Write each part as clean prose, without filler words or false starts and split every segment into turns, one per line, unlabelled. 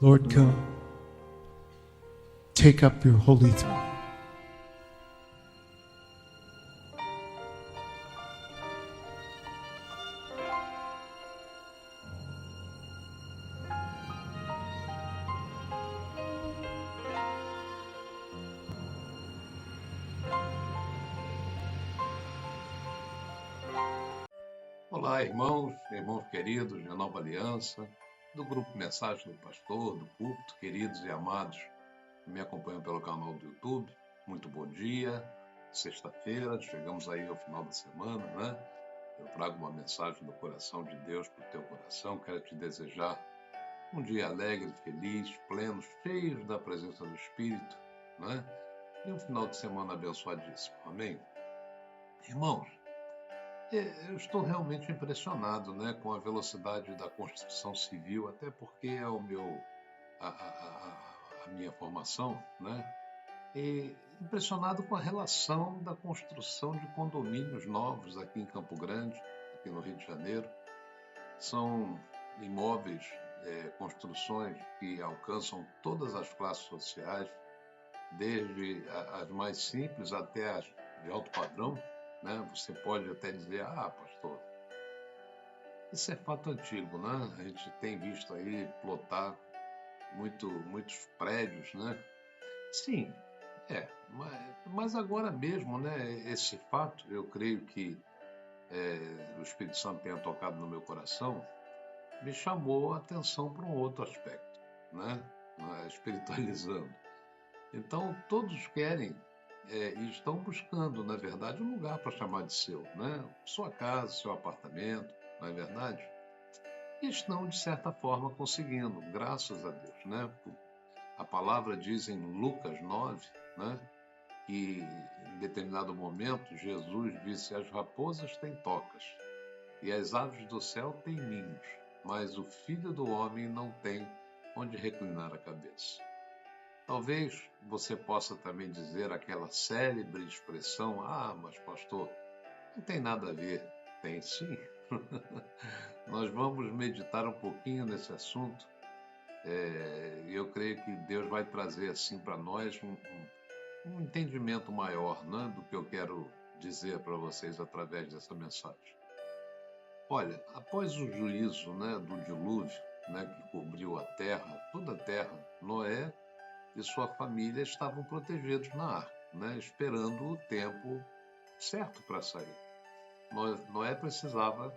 Lord, come. Take up your holy throne.
Olá, irmãos queridos da Nova Aliança, do grupo Mensagem do Pastor, do Púlpito, queridos e amados que me acompanham pelo canal do YouTube. Muito bom dia, sexta-feira, chegamos aí ao final da semana, né? Eu trago uma mensagem do coração de Deus para o teu coração. Quero te desejar um dia alegre, feliz, pleno, cheio da presença do Espírito, né? E um final de semana abençoadíssimo. Amém? Irmãos, eu estou realmente impressionado, né, com a velocidade da construção civil, até porque é a minha formação, né? E impressionado com a relação da construção de condomínios novos aqui em Campo Grande, aqui no Rio de Janeiro. São imóveis, construções que alcançam todas as classes sociais, desde as mais simples até as de alto padrão, né? Você pode até dizer, pastor, isso é fato antigo, né? A gente tem visto aí plotar muitos prédios, né? Sim, mas agora mesmo, né? Esse fato, eu creio que o Espírito Santo tenha tocado no meu coração, me chamou a atenção para um outro aspecto, né? Espiritualizando. Então, todos querem e estão buscando, na verdade, um lugar para chamar de seu, né? Sua casa, seu apartamento, não é verdade? E estão, de certa forma, conseguindo, graças a Deus, né? A palavra diz em Lucas 9, né? Que em determinado momento Jesus disse: as raposas têm tocas e as aves do céu têm ninhos, mas o Filho do Homem não tem onde reclinar a cabeça. Talvez você possa também dizer aquela célebre expressão: mas pastor, não tem nada a ver. Tem sim. Nós vamos meditar um pouquinho nesse assunto. Eu creio que Deus vai trazer assim para nós um entendimento maior, né, do que eu quero dizer para vocês através dessa mensagem. Olha, após o juízo, né, do dilúvio, né, que cobriu a terra, toda a terra, Noé e sua família estavam protegidos na arca, né, esperando o tempo certo para sair. Noé precisava,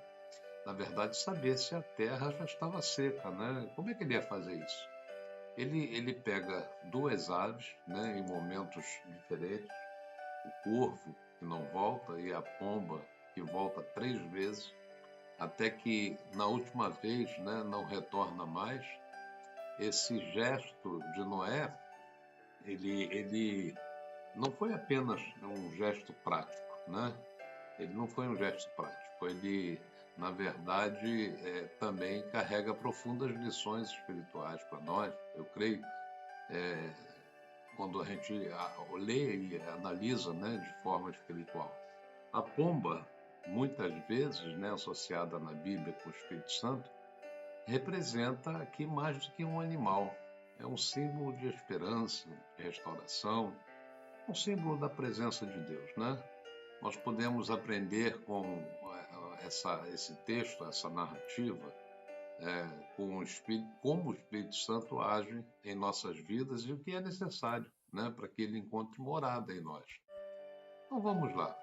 na verdade, saber se a terra já estava seca, né? Como é que ele ia fazer isso? Ele pega duas aves, né, em momentos diferentes, o corvo, que não volta, e a pomba, que volta 3 vezes, até que na última vez, né, não retorna mais. Esse gesto de Noé, ele não foi apenas um gesto prático, né? Ele não foi um gesto prático, ele, na verdade, também carrega profundas lições espirituais para nós, eu creio, quando a gente lê e analisa, né, de forma espiritual. A pomba, muitas vezes, né, associada na Bíblia com o Espírito Santo, representa aqui mais do que um animal. É um símbolo de esperança, de restauração, um símbolo da presença de Deus, né? Nós podemos aprender com esse texto, essa narrativa, com o Espírito, como o Espírito Santo age em nossas vidas e o que é necessário, né, para que ele encontre morada em nós. Então vamos lá.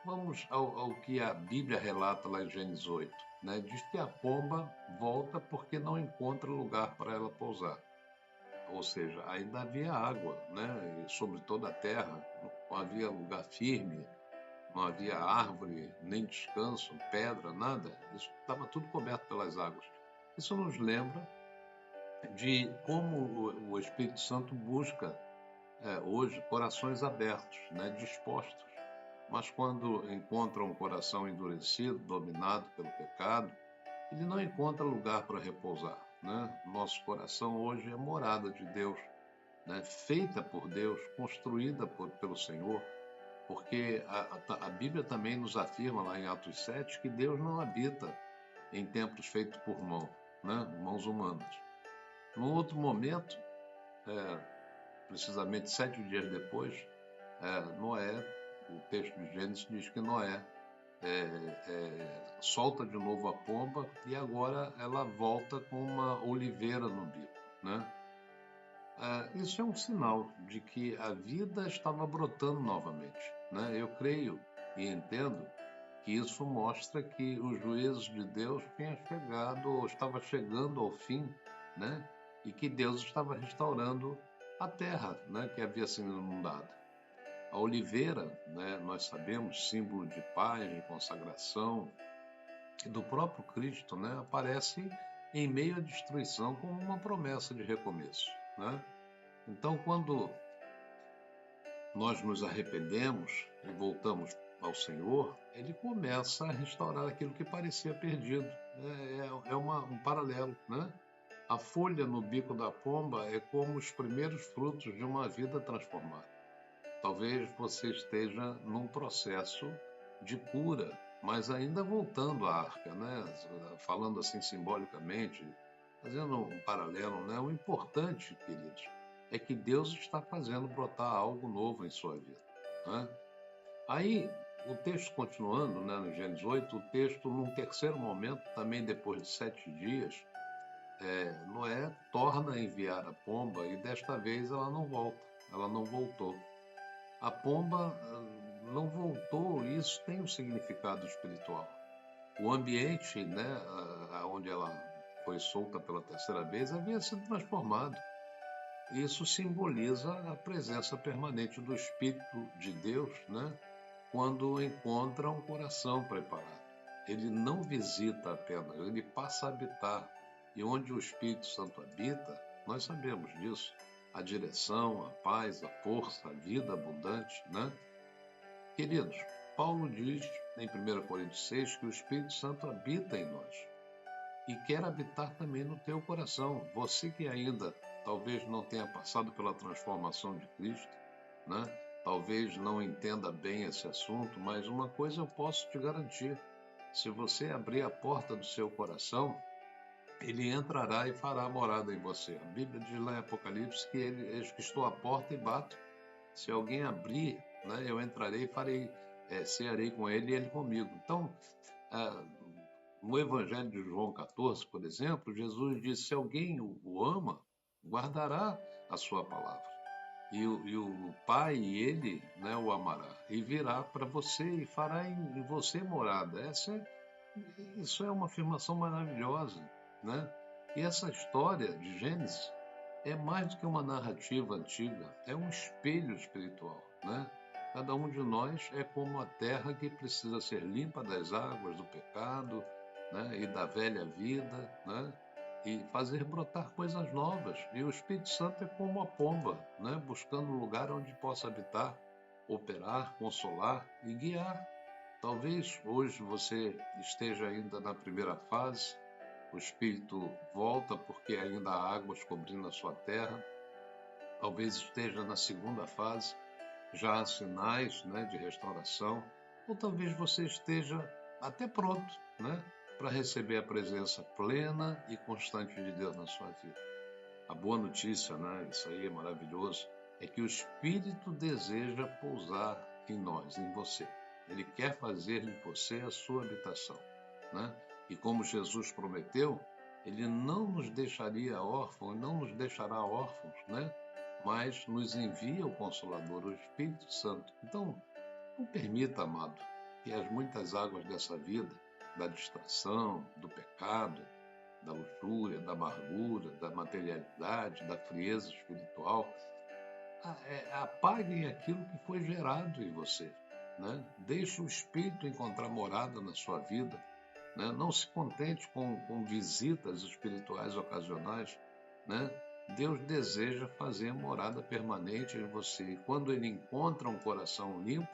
Vamos ao que a Bíblia relata lá em Gênesis 8. Né? Diz que a pomba volta porque não encontra lugar para ela pousar. Ou seja, ainda havia água, né? E sobre toda a terra, não havia lugar firme, não havia árvore, nem descanso, pedra, nada. Isso estava tudo coberto pelas águas. Isso nos lembra de como o Espírito Santo busca hoje corações abertos, né? Dispostos. Mas quando encontra um coração endurecido, dominado pelo pecado, ele não encontra lugar para repousar, né? Nosso coração hoje é morada de Deus, né? Feita por Deus, construída pelo Senhor, porque a Bíblia também nos afirma lá em Atos 7 que Deus não habita em templos feitos por mão, né? Mãos humanas. Num outro momento, precisamente 7 dias depois, Noé, o texto de Gênesis diz que Noé solta de novo a pomba e agora ela volta com uma oliveira no bico, né? Isso é um sinal de que a vida estava brotando novamente, né? Eu creio e entendo que isso mostra que os juízos de Deus tinham chegado, ou estava chegando ao fim, né? E que Deus estava restaurando a terra, né? Que havia sido inundada. A oliveira, né? Nós sabemos, símbolo de paz, de consagração, e do próprio Cristo, né? Aparece em meio à destruição como uma promessa de recomeço, né? Então, quando nós nos arrependemos e voltamos ao Senhor, Ele começa a restaurar aquilo que parecia perdido. Um paralelo, né? A folha no bico da pomba é como os primeiros frutos de uma vida transformada. Talvez você esteja num processo de cura, mas ainda voltando à arca, né? Falando assim simbolicamente, fazendo um paralelo, né? O importante, queridos, é que Deus está fazendo brotar algo novo em sua vida, né? Aí, o texto continuando, né, no Gênesis 8, o texto, num terceiro momento, também depois de 7 dias, Noé torna a enviar a pomba e desta vez ela não volta, ela não voltou. A pomba não voltou, e isso tem um significado espiritual. O ambiente, né, onde ela foi solta pela terceira vez, havia sido transformado. Isso simboliza a presença permanente do Espírito de Deus, né, quando encontra um coração preparado. Ele não visita apenas, ele passa a habitar. E onde o Espírito Santo habita, nós sabemos disso. A direção, a paz, a força, a vida abundante, né? Queridos, Paulo diz em 1 Coríntios 6 que o Espírito Santo habita em nós e quer habitar também no teu coração. Você que ainda talvez não tenha passado pela transformação de Cristo, né? Talvez não entenda bem esse assunto, mas uma coisa eu posso te garantir: se você abrir a porta do seu coração, ele entrará e fará morada em você. A Bíblia diz lá em Apocalipse que eis que estou à porta e bato. Se alguém abrir, né, eu entrarei e farei, cearei com ele e ele comigo. Então, no Evangelho de João 14, por exemplo, Jesus disse: se alguém o ama, guardará a sua palavra. E o Pai, ele, né, o amará. E virá para você e fará em você morada. Isso é uma afirmação maravilhosa, né? E essa história de Gênesis é mais do que uma narrativa antiga, é um espelho espiritual, né? Cada um de nós é como a terra que precisa ser limpa das águas do pecado, né? E da velha vida, né? E fazer brotar coisas novas. E o Espírito Santo é como a pomba, né? Buscando um lugar onde possa habitar, operar, consolar e guiar. Talvez hoje você esteja ainda na primeira fase, o espírito volta porque ainda há águas cobrindo a sua terra. Talvez esteja na segunda fase, já há sinais, né, de restauração. Ou talvez você esteja até pronto, né, para receber a presença plena e constante de Deus na sua vida. A boa notícia, né, isso aí é maravilhoso, é que o Espírito deseja pousar em nós, em você. Ele quer fazer de você a sua habitação, né? E como Jesus prometeu, ele não nos deixaria órfãos, não nos deixará órfãos, né? Mas nos envia o Consolador, o Espírito Santo. Então, não permita, amado, que as muitas águas dessa vida, da distração, do pecado, da luxúria, da amargura, da materialidade, da frieza espiritual, apaguem aquilo que foi gerado em você, né? Deixe o Espírito encontrar morada na sua vida, né? Não se contente com visitas espirituais ocasionais, né? Deus deseja fazer morada permanente em você. E quando Ele encontra um coração limpo,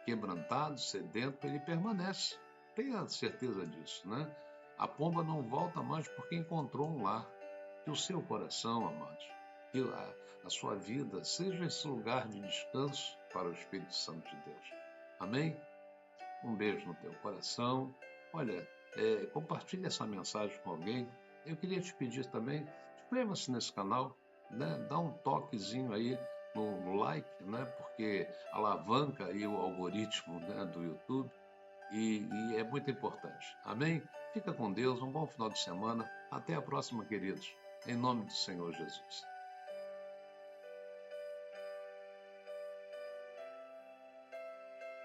quebrantado, sedento, Ele permanece. Tenha certeza disso, né? A pomba não volta mais porque encontrou um lar. Que o seu coração, amados, que a sua vida seja esse lugar de descanso para o Espírito Santo de Deus. Amém? Um beijo no teu coração. Olha, compartilhe essa mensagem com alguém. Eu queria te pedir também inscreva-se nesse canal, né? Dá um toquezinho aí no like, né? Porque alavanca aí o algoritmo, né, do YouTube e é muito importante. Amém? Fica com Deus, um bom final de semana. Até a próxima, queridos. Em nome do Senhor Jesus.